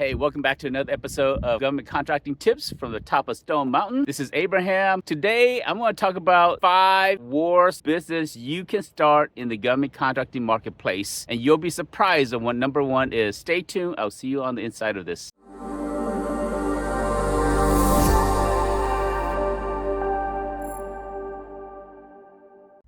Hey, welcome back to another episode of Government Contracting Tips from the top of Stone Mountain. This is Abraham. Today, I'm going to talk about 5 worst business you can start in the government contracting marketplace. And you'll be surprised on what number 1 is. Stay tuned. I'll see you on the inside of this.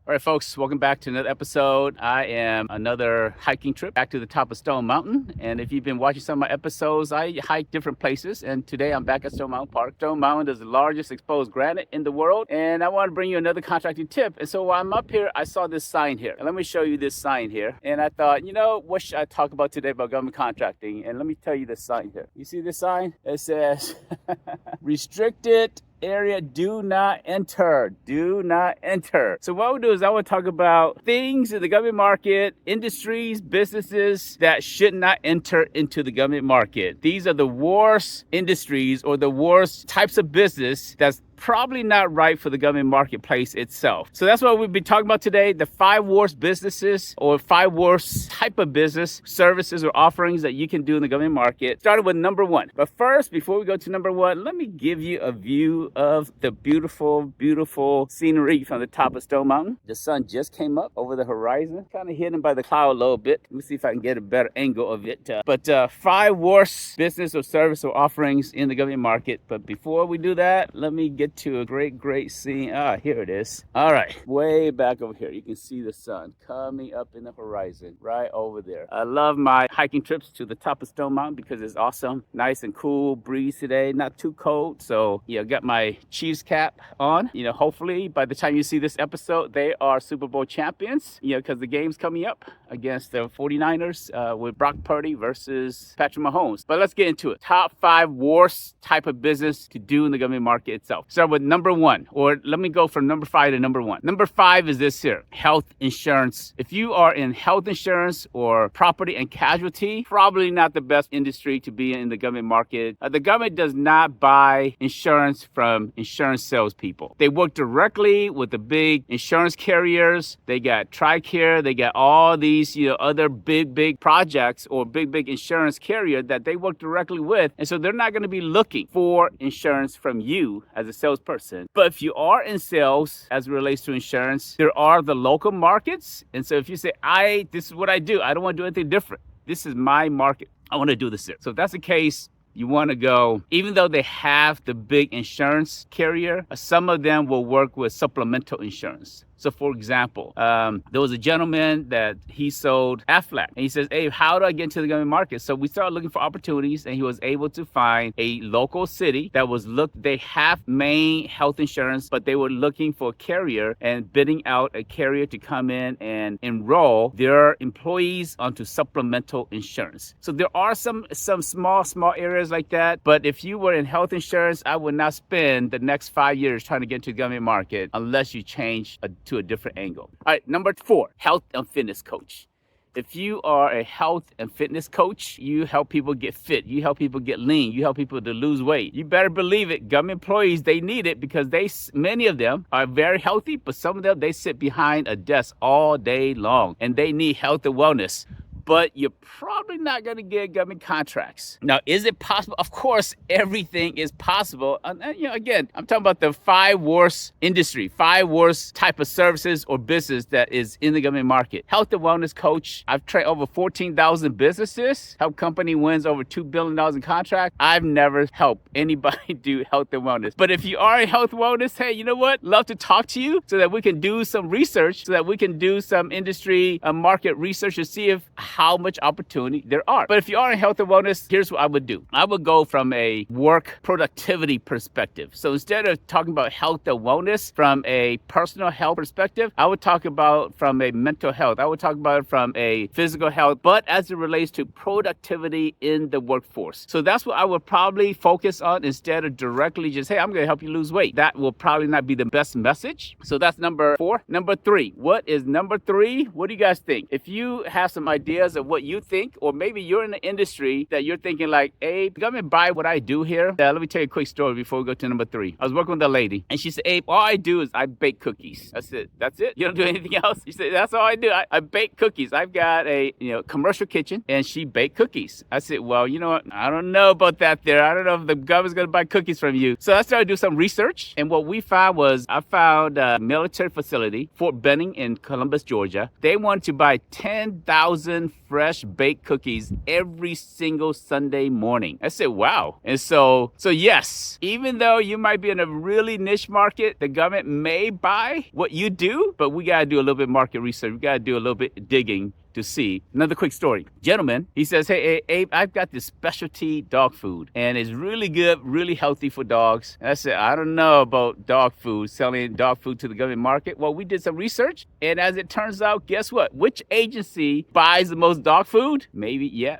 All right, folks, welcome back to another episode. I am another hiking trip back to the top of Stone Mountain. And if you've been watching some of my episodes, I hike different places. And today I'm back at Stone Mountain Park. Stone Mountain is the largest exposed granite in the world. And I want to bring you another contracting tip. And so while I'm up here, I saw this sign here. And let me show you this sign here. And I thought, what should I talk about today about government contracting? And let me tell you this sign here. You see this sign? It says, restricted area, do not enter. Do not enter. So what we'll do is I will talk about things in the government market, industries, businesses that should not enter into the government market. These are the worst industries or the worst types of business that's probably not right for the government marketplace itself. So that's what we'll be talking about today, the 5 worst businesses or 5 worst type of business, services or offerings that you can do in the government market. Starting with number 1. But first, before we go to number 1, let me give you a view of the beautiful, beautiful scenery from the top of Stone Mountain. The sun just came up over the horizon, kind of hidden by the cloud a little bit. Let me see if I can get a better angle of it. But 5 worst business or service or offerings in the government market. But before we do that, let me get to a great scene. Here it is. All right, way back over here, you can see the sun coming up in the horizon right over there. I love my hiking trips to the top of Stone Mountain because it's awesome, nice and cool breeze today, not too cold. So got my Chiefs cap on. Hopefully by the time you see this episode, they are Super Bowl champions. Because the game's coming up against the 49ers with Brock Purdy versus Patrick Mahomes. But let's get into it. Top 5 worst type of business to do in the government market itself. Start with number 1, or let me go from number 5 to number 1. Number 5 is this here, health insurance. If you are in health insurance or property and casualty, probably not the best industry to be in the government market. The government does not buy insurance from insurance salespeople. They work directly with the big insurance carriers. They got TRICARE. They got all these, other big projects or big insurance carrier that they work directly with. And so they're not going to be looking for insurance from you as a salesperson. But if you are in sales as it relates to insurance, there are the local markets. And so if you say, this is what I do, I don't want to do anything different. This is my market. I want to do this here. So if that's the case, you want to go, even though they have the big insurance carrier, some of them will work with supplemental insurance. So for example, there was a gentleman that he sold Aflac. And he says, hey, how do I get into the government market? So we started looking for opportunities, and he was able to find a local city that was they have main health insurance, but they were looking for a carrier and bidding out a carrier to come in and enroll their employees onto supplemental insurance. So there are some small areas like that. But if you were in health insurance, I would not spend the next 5 years trying to get into the government market unless you change to a different angle. All right, number 4, health and fitness coach. If you are a health and fitness coach, you help people get fit. You help people get lean. You help people to lose weight. You better believe it. Government employees, they need it because many of them are very healthy, but some of them, they sit behind a desk all day long and they need health and wellness. But you're probably not going to get government contracts. Now, is it possible? Of course, everything is possible. And, again, I'm talking about the 5 worst industry, 5 worst type of services or business that is in the government market. Health and wellness coach. I've trained over 14,000 businesses. Help company wins over $2 billion in contract. I've never helped anybody do health and wellness. But if you are in health and wellness, hey, you know what? Love to talk to you so that we can do some research, so that we can do some industry market research to see how much opportunity there are. But if you are in health and wellness, here's what I would do. I would go from a work productivity perspective. So instead of talking about health and wellness from a personal health perspective, I would talk about from a mental health. I would talk about it from a physical health, but as it relates to productivity in the workforce. So that's what I would probably focus on instead of directly just, hey, I'm going to help you lose weight. That will probably not be the best message. So that's number 4. Number 3. What is number 3? What do you guys think? If you have some ideas ideas of what you think, or maybe you're in the industry that you're thinking like, Abe, government buy what I do here. Let me tell you a quick story before we go to number 3. I was working with a lady and she said, Abe, all I do is I bake cookies. That's it. That's it. You don't do anything else? She said, that's all I do. I bake cookies. I've got a commercial kitchen and she baked cookies. I said, well, you know what? I don't know about that there. I don't know if the government's going to buy cookies from you. So I started to do some research. And what we found was I found a military facility, Fort Benning in Columbus, Georgia. They wanted to buy 10,000 fresh baked cookies every single Sunday morning. I said, wow. And so yes, even though you might be in a really niche market, the government may buy what you do, but we got to do a little bit market research. We got to do a little bit digging to see. Another quick story. Gentleman, he says, hey, Abe, I've got this specialty dog food and it's really good, really healthy for dogs. And I said, I don't know about dog food, selling dog food to the government market. Well, we did some research and as it turns out, guess what? Which agency buys the most dog food? Maybe, yeah.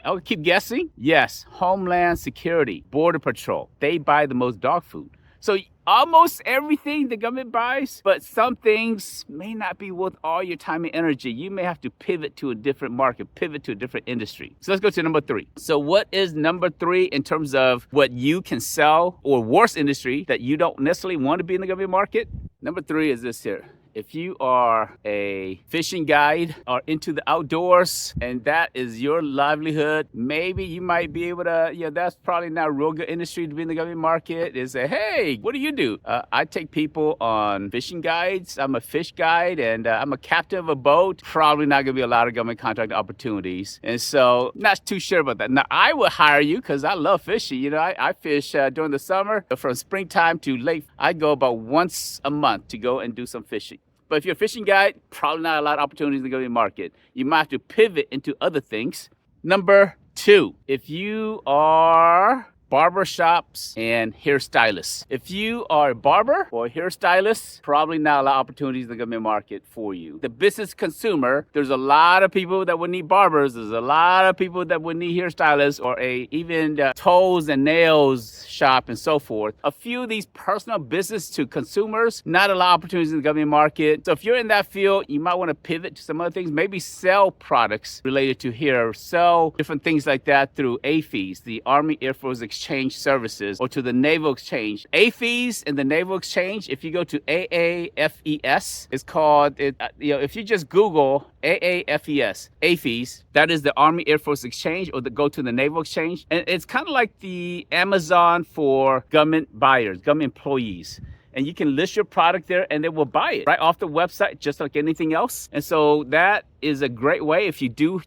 I'll keep guessing. Yes, Homeland Security, Border Patrol. They buy the most dog food. So almost everything the government buys, but some things may not be worth all your time and energy. You may have to pivot to a different market, pivot to a different industry. So let's go to number 3. So what is number 3 in terms of what you can sell or worse industry that you don't necessarily want to be in the government market? Number 3 is this here. If you are a fishing guide or into the outdoors and that is your livelihood, maybe you might be able to, that's probably not a real good industry to be in the government market, is say, hey, what do you do? I take people on fishing guides. I'm a fish guide and I'm a captain of a boat. Probably not going to be a lot of government contract opportunities. And so not too sure about that. Now, I would hire you because I love fishing. I fish during the summer from springtime to late. I go about once a month to go and do some fishing. But if you're a fishing guide, probably not a lot of opportunities in the government market. You might have to pivot into other things. Number 2, if you are barbershops and hairstylists. If you are a barber or a hairstylist, probably not a lot of opportunities in the government market for you. The business consumer, there's a lot of people that would need barbers. There's a lot of people that would need hairstylists or even toes and nails shop and so forth. A few of these personal business to consumers, not a lot of opportunities in the government market. So if you're in that field, you might want to pivot to some other things, maybe sell products related to hair, sell different things like that through AFES, the Army Air Force Exchange Services, or to the Naval Exchange. AFES and the Naval Exchange, if you go to AAFES, it's called, if you just Google AFES, that is the Army Air Force Exchange, or go to the Naval Exchange. And it's kind of like the Amazon for government buyers, government employees. And you can list your product there and they will buy it right off the website, just like anything else. And so that is a great way if you do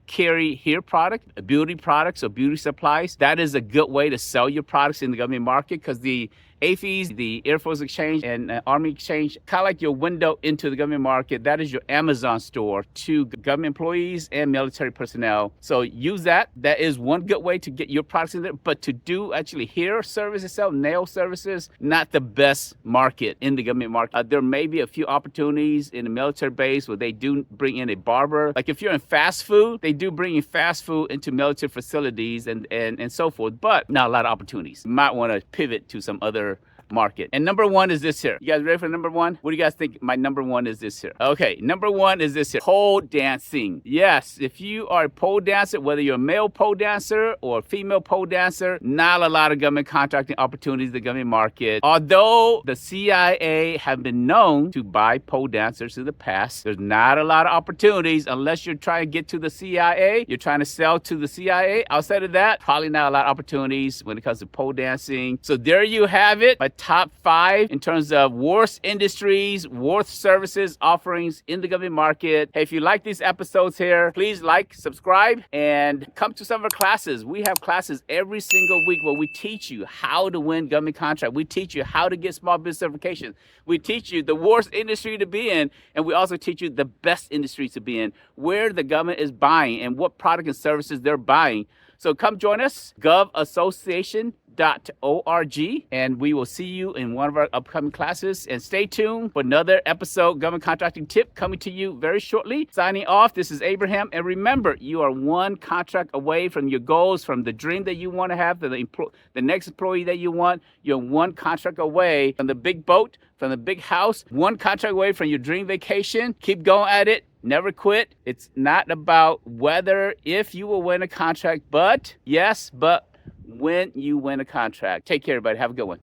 carry hair product, beauty products or beauty supplies. That is a good way to sell your products in the government market because the AFES, the Air Force Exchange and Army Exchange, kind of like your window into the government market. That is your Amazon store to government employees and military personnel. So use that. That is one good way to get your products in there. But to do actually hair service itself, nail services, not the best market in the government market. There may be a few opportunities in the military base where they do bring in a barber. Like if you're in fast food, they do bring in fast food into military facilities and so forth, but not a lot of opportunities. You might want to pivot to some other market. And number 1 is this here. You guys ready for number 1? What do you guys think my number 1 is this here? Okay, number 1 is this here. Pole dancing. Yes, if you are a pole dancer, whether you're a male pole dancer or a female pole dancer, not a lot of government contracting opportunities in the government market. Although the CIA have been known to buy pole dancers in the past, there's not a lot of opportunities unless you're trying to get to the CIA. You're trying to sell to the CIA. Outside of that, probably not a lot of opportunities when it comes to pole dancing. So there you have it. My top 5 in terms of worst industries, worst services offerings in the government market. Hey, if you like these episodes here, please like, subscribe, and come to some of our classes. We have classes every single week where we teach you how to win government contract. We teach you how to get small business certification. We teach you the worst industry to be in, and we also teach you the best industry to be in, where the government is buying and what product and services they're buying. So come join us, GovAssociation.org, and we will see you in one of our upcoming classes. And stay tuned for another episode, Government Contracting Tip, coming to you very shortly. Signing off, this is Abraham. And remember, you are one contract away from your goals, from the dream that you want to have, to the next employee that you want. You're one contract away from the big boat, from the big house, one contract away from your dream vacation. Keep going at it. Never quit. It's not about whether if you will win a contract, but when you win a contract. Take care, everybody. Have a good one.